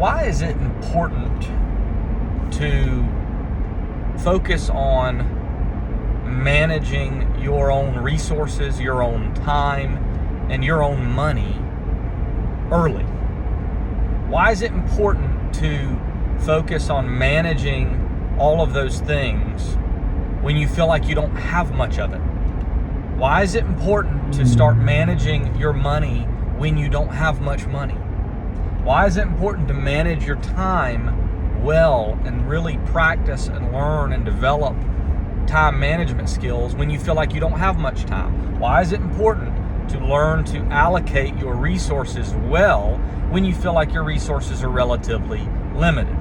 Why is it important to focus on managing your own resources, your own time, and your own money early? Why is it important to focus on managing all of those things when you feel like you don't have much of it? Why is it important to start managing your money when you don't have much money? Why is it important to manage your time well and really practice and learn and develop time management skills when you feel like you don't have much time? Why is it important to learn to allocate your resources well when you feel like your resources are relatively limited?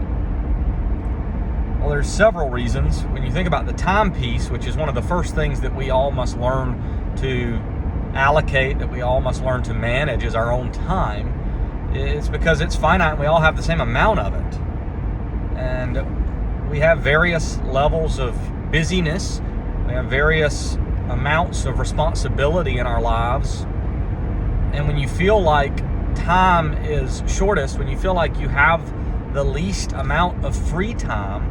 Well, there's several reasons. When you think about the time piece, which is one of the first things that we all must learn to allocate, that we all must learn to manage, is our own time. It's because it's finite and we all have the same amount of it. And we have various levels of busyness. We have various amounts of responsibility in our lives. And when you feel like time is shortest, when you feel like you have the least amount of free time,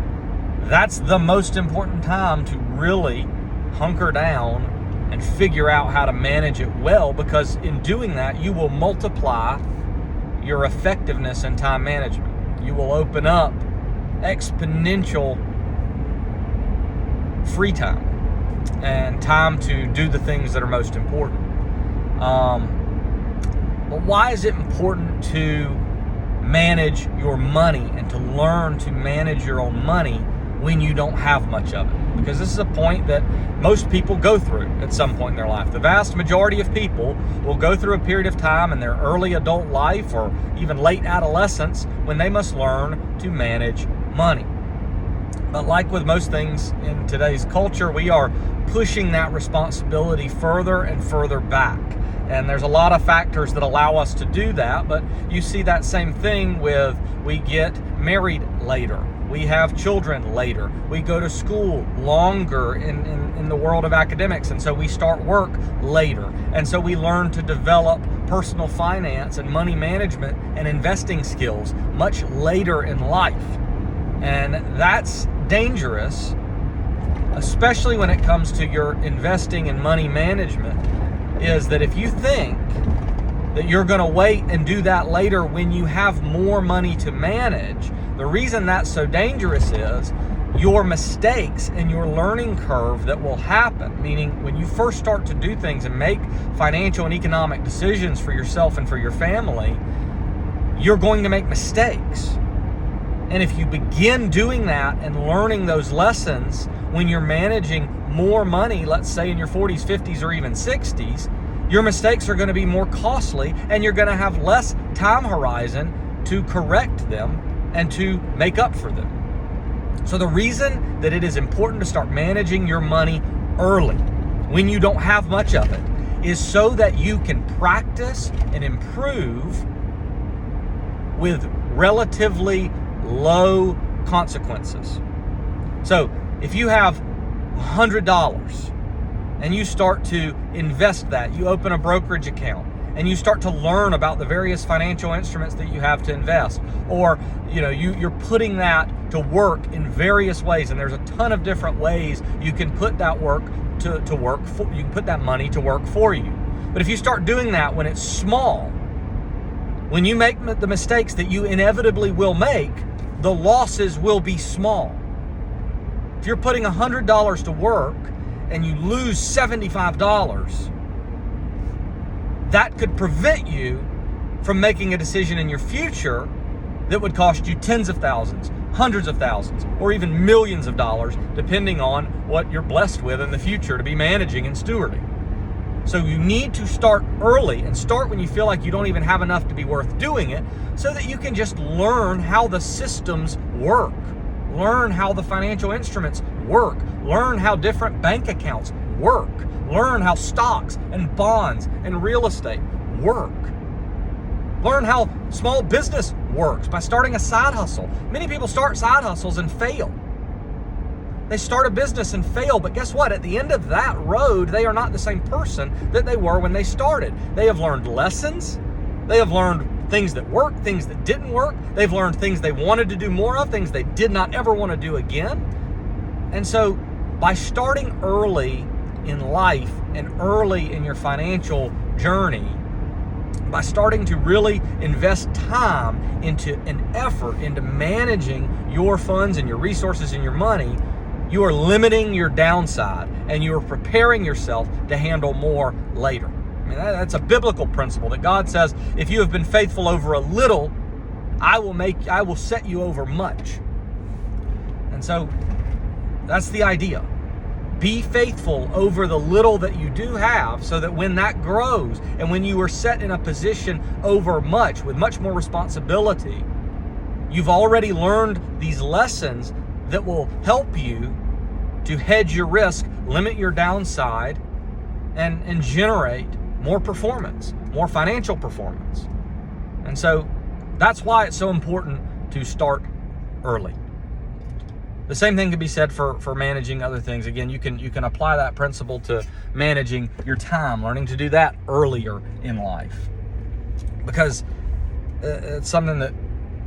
that's the most important time to really hunker down and figure out how to manage it well, because in doing that, you will multiply your effectiveness in time management. You will open up exponential free time and time to do the things that are most important. But why is it important to manage your money and to learn to manage your own money when you don't have much of it? Because this is a point that most people go through at some point in their life. The vast majority of people will go through a period of time in their early adult life or even late adolescence when they must learn to manage money. But like with most things in today's culture, we are pushing that responsibility further and further back. And there's a lot of factors that allow us to do that, but you see that same thing with we get married later. We have children later. We go to school longer in the world of academics, and so we start work later. And so we learn to develop personal finance and money management and investing skills much later in life. And that's dangerous, especially when it comes to your investing and money management, is that if you think that you're going to wait and do that later when you have more money to manage, the reason that's so dangerous is your mistakes and your learning curve that will happen, meaning when you first start to do things and make financial and economic decisions for yourself and for your family, you're going to make mistakes. And if you begin doing that and learning those lessons when you're managing more money, let's say in your 40s, 50s, or even 60s, your mistakes are going to be more costly and you're going to have less time horizon to correct them and to make up for them. So the reason that it is important to start managing your money early, when you don't have much of it, is so that you can practice and improve with relatively low consequences. So if you have $100 and you start to invest that, you open a brokerage account and you start to learn about the various financial instruments that you have to invest, or you're putting that to work in various ways, and there's a ton of different ways you can put that work to work for you can put that money to work for you. But if you start doing that when it's small, when you make the mistakes that you inevitably will make, the losses will be small. If you're putting $100 to work and you lose $75, that could prevent you from making a decision in your future that would cost you tens of thousands, hundreds of thousands, or even millions of dollars, depending on what you're blessed with in the future to be managing and stewarding. So you need to start early and start when you feel like you don't even have enough to be worth doing it, so that you can just learn how the systems work. Learn how the financial instruments work. Learn how different bank accounts work. Learn how stocks and bonds and real estate work. Learn how small business works by starting a side hustle. Many people start side hustles and fail. They start a business and fail, but guess what? At the end of that road, they are not the same person that they were when they started. They have learned lessons. They have learned things that worked, things that didn't work. They've learned things they wanted to do more of, things they did not ever want to do again. And so by starting early in life and early in your financial journey, by starting to really invest time into an effort into managing your funds and your resources and your money, you are limiting your downside and you are preparing yourself to handle more later. I mean, that's a biblical principle that God says, if you have been faithful over a little, I will set you over much. And so that's the idea. Be faithful over the little that you do have, so that when that grows and when you are set in a position over much, with much more responsibility, you've already learned these lessons that will help you to hedge your risk, limit your downside, and generate more performance, more financial performance. And so that's why it's so important to start early. The same thing can be said for managing other things. Again, you can apply that principle to managing your time, learning to do that earlier in life. Because it's something that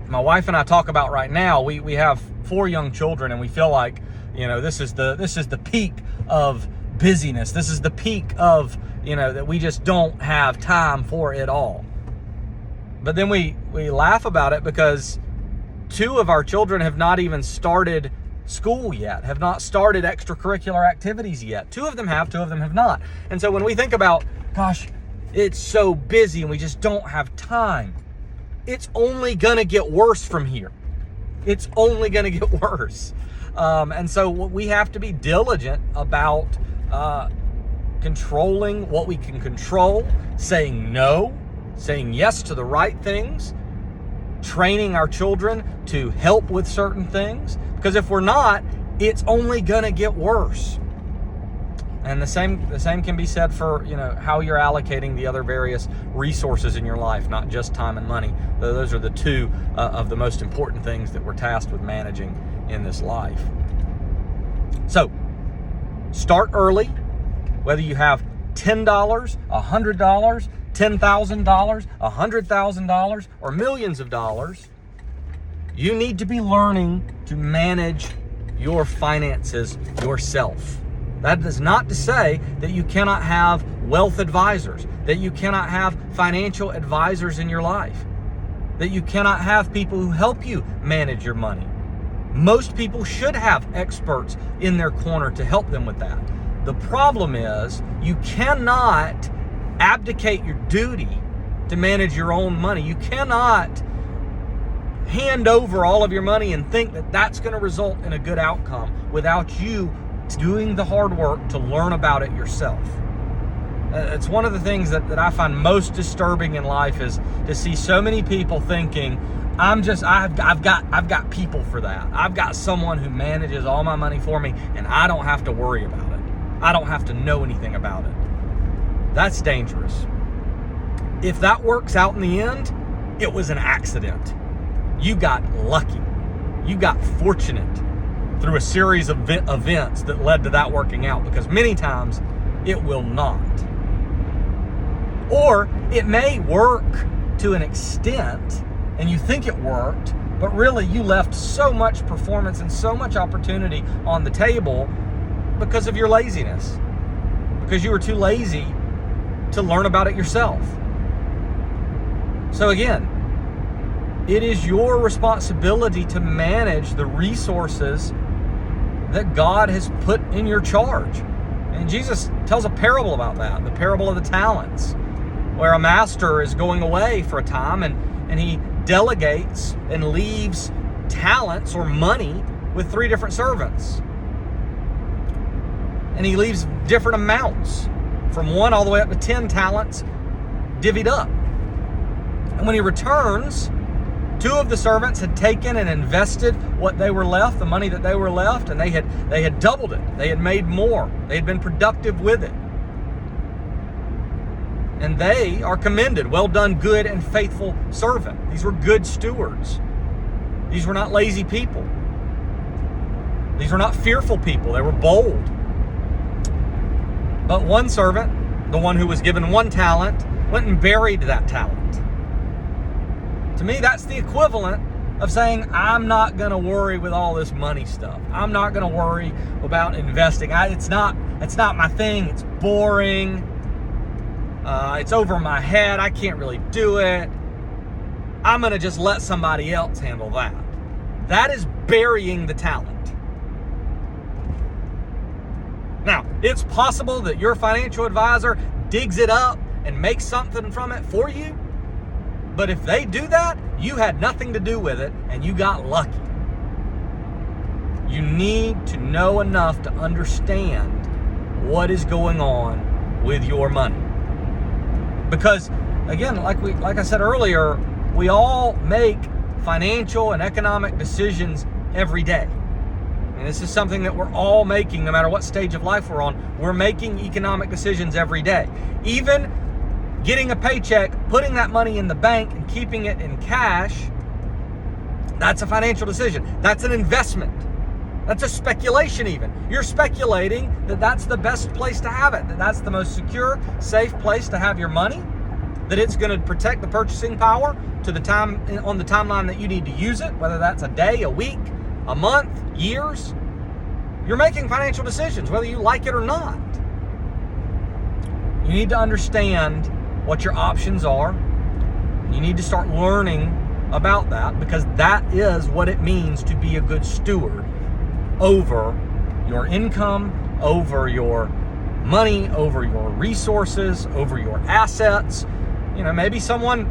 my wife and I talk about right now. We have 4 young children, and we feel like, this is the peak of busyness. This is the peak of, that we just don't have time for it all. But then we laugh about it because 2 of our children have not even started school yet, have not started extracurricular activities yet. 2 of them have, 2 of them have not. And so when we think about, gosh, it's so busy and we just don't have time, it's only going to get worse from here. It's only going to get worse. And so we have to be diligent about controlling what we can control, saying no, saying yes to the right things, training our children to help with certain things. Because if we're not, it's only gonna get worse. And the same can be said for how you're allocating the other various resources in your life, not just time and money. Those are the 2 of the most important things that we're tasked with managing in this life. So start early, whether you have $10, $100, $10,000, $100,000, or millions of dollars. You need to be learning to manage your finances yourself. That is not to say that you cannot have wealth advisors, that you cannot have financial advisors in your life, that you cannot have people who help you manage your money. Most people should have experts in their corner to help them with that. The problem is you cannot abdicate your duty to manage your own money. You cannot hand over all of your money and think that that's going to result in a good outcome without you doing the hard work to learn about it yourself. It's one of the things that I find most disturbing in life, is to see so many people thinking, I've got people for that. I've got someone who manages all my money for me and I don't have to worry about it. I don't have to know anything about it. That's dangerous. If that works out in the end, it was an accident. You got lucky. You got fortunate through a series of events that led to that working out, because many times it will not. Or it may work to an extent and you think it worked, but really you left so much performance and so much opportunity on the table because of your laziness, because you were too lazy to learn about it yourself. So again, it is your responsibility to manage the resources that God has put in your charge. And Jesus tells a parable about that, the parable of the talents, where a master is going away for a time and he delegates and leaves talents or money with 3 different servants. And he leaves different amounts, from 1 all the way up to 10 talents divvied up. And when he returns, 2 of the servants had taken and invested what they were left, the money that they were left, and they had doubled it. They had made more. They had been productive with it. And they are commended. Well done, good and faithful servant. These were good stewards. These were not lazy people. These were not fearful people. They were bold. But one servant, the one who was given 1 talent, went and buried that talent. To me, that's the equivalent of saying, I'm not going to worry with all this money stuff. I'm not going to worry about investing. It's not my thing. It's boring. It's over my head. I can't really do it. I'm going to just let somebody else handle that. That is burying the talent. Now, it's possible that your financial advisor digs it up and makes something from it for you. But if they do that, you had nothing to do with it and you got lucky. You need to know enough to understand what is going on with your money. Because again, like I said earlier, we all make financial and economic decisions every day. And this is something that we're all making no matter what stage of life we're on. We're making economic decisions every day. Even getting a paycheck, putting that money in the bank and keeping it in cash, that's a financial decision. That's an investment. That's a speculation even. You're speculating that that's the best place to have it, that that's the most secure, safe place to have your money, that it's going to protect the purchasing power to the time on the timeline that you need to use it, whether that's a day, a week, a month, years. You're making financial decisions, whether you like it or not. You need to understand what your options are. You need to start learning about that, because that is what it means to be a good steward over your income, over your money, over your resources, over your assets. You know, maybe someone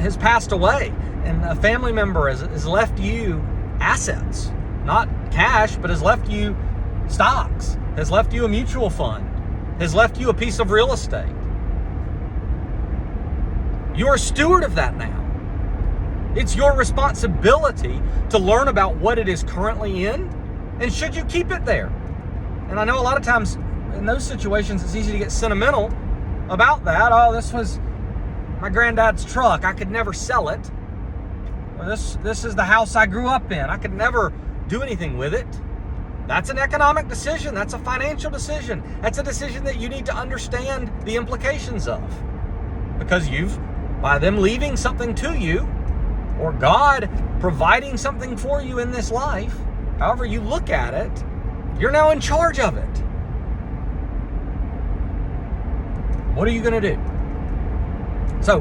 has passed away and a family member has left you assets, not cash, but has left you stocks, has left you a mutual fund, has left you a piece of real estate. You're a steward of that now. It's your responsibility to learn about what it is currently in and should you keep it there. And I know a lot of times in those situations it's easy to get sentimental about that. Oh, this was my granddad's truck. I could never sell it. Or this is the house I grew up in. I could never do anything with it. That's an economic decision. That's a financial decision. That's a decision that you need to understand the implications of. Because by them leaving something to you, or God providing something for you in this life, however you look at it, you're now in charge of it. What are you going to do? So,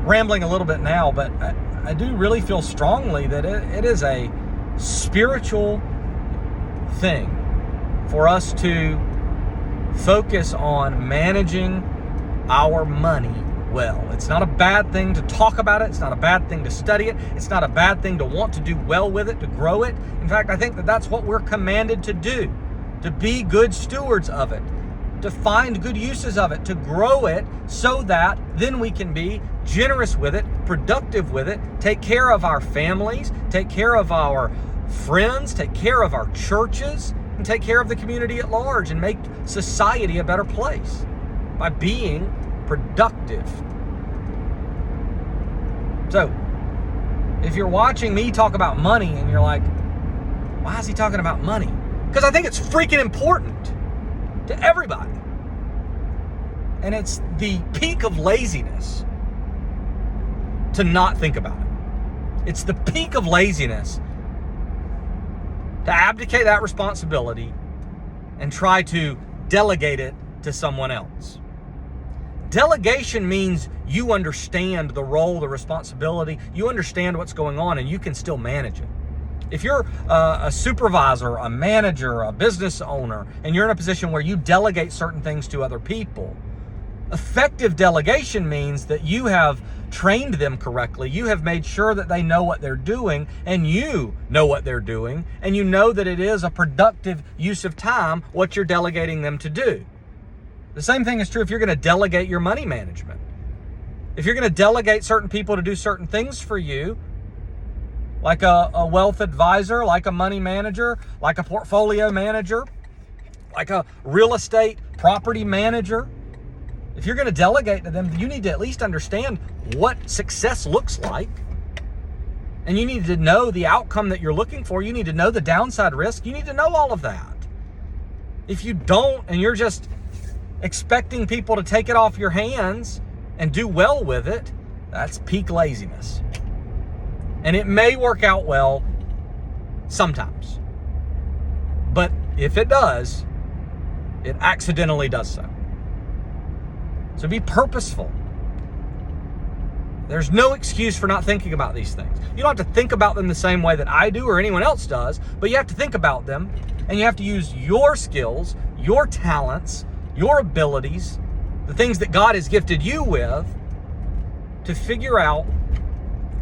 rambling a little bit now, but I do really feel strongly that it is a spiritual thing for us to focus on managing our money well. It's not a bad thing to talk about it. It's not a bad thing to study it. It's not a bad thing to want to do well with it, to grow it. In fact, I think that that's what we're commanded to do, to be good stewards of it, to find good uses of it, to grow it so that then we can be generous with it, productive with it, take care of our families, take care of our friends, take care of our churches, and take care of the community at large and make society a better place by being productive. So, if you're watching me talk about money and you're like, why is he talking about money? Because I think it's freaking important to everybody. And it's the peak of laziness to not think about it. It's the peak of laziness to abdicate that responsibility and try to delegate it to someone else. Delegation means you understand the role, the responsibility, you understand what's going on, and you can still manage it. If you're a supervisor, a manager, a business owner, and you're in a position where you delegate certain things to other people, effective delegation means that you have trained them correctly. You have made sure that they know what they're doing, and you know what they're doing, and you know that it is a productive use of time, what you're delegating them to do. The same thing is true if you're going to delegate your money management. If you're going to delegate certain people to do certain things for you, like a wealth advisor, like a money manager, like a portfolio manager, like a real estate property manager, if you're going to delegate to them, you need to at least understand what success looks like. And you need to know the outcome that you're looking for. You need to know the downside risk. You need to know all of that. If you don't, and you're just expecting people to take it off your hands and do well with it, That's peak laziness. And it may work out well sometimes. But if it does, it accidentally does so. So be purposeful. There's no excuse for not thinking about these things. You don't have to think about them the same way that I do or anyone else does, but you have to think about them, and you have to use your skills, your talents, your abilities, the things that God has gifted you with, to figure out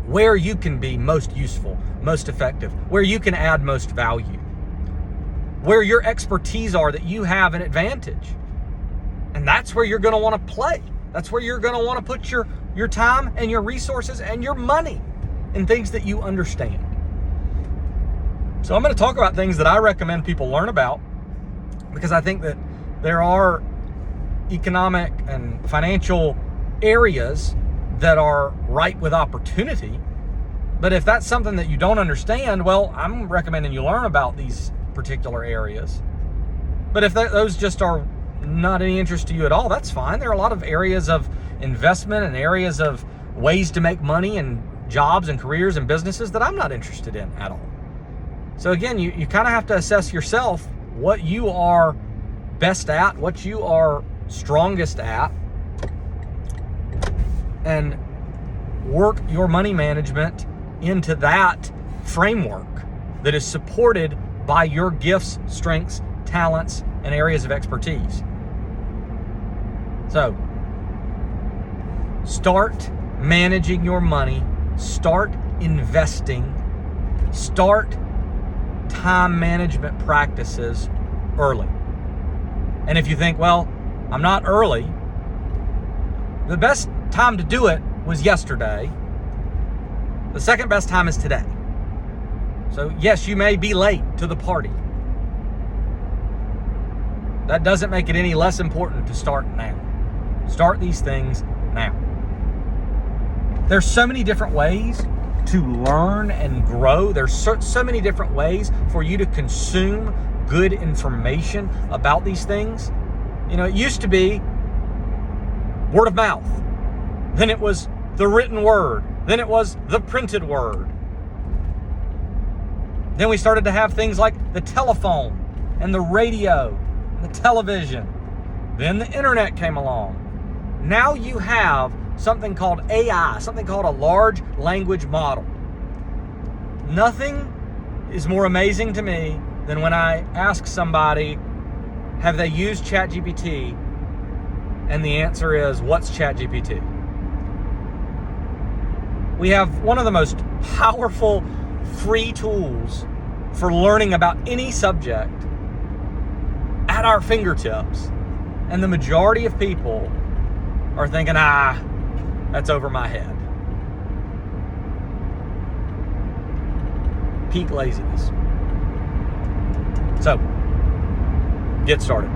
where you can be most useful, most effective, where you can add most value, where your expertise are that you have an advantage. And that's where you're going to want to play. That's where you're going to want to put your time and your resources and your money in things that you understand. So I'm going to talk about things that I recommend people learn about, because I think that there are economic and financial areas that are ripe with opportunity. But if that's something that you don't understand, well, I'm recommending you learn about these particular areas. But if those just are not any interest to you at all, that's fine. There are a lot of areas of investment and areas of ways to make money and jobs and careers and businesses that I'm not interested in at all. So again, you kind of have to assess yourself what you are best at, what you are strongest at, and work your money management into that framework that is supported by your gifts, strengths, talents, and areas of expertise. So, start managing your money, start investing, start time management practices early. And if you think, well, I'm not early, the best time to do it was yesterday. The second best time is today. So yes, you may be late to the party. That doesn't make it any less important to start now. Start these things now. There's so many different ways to learn and grow. There's so many different ways for you to consume good information about these things. You know, it used to be word of mouth. Then it was the written word. Then it was the printed word. Then we started to have things like the telephone and the radio and the television. Then the internet came along. Now you have something called AI, something called a large language model. Nothing is more amazing to me than when I ask somebody, have they used ChatGPT? And the answer is, what's ChatGPT? We have one of the most powerful free tools for learning about any subject at our fingertips. And the majority of people are thinking, that's over my head. Peak laziness. So, get started.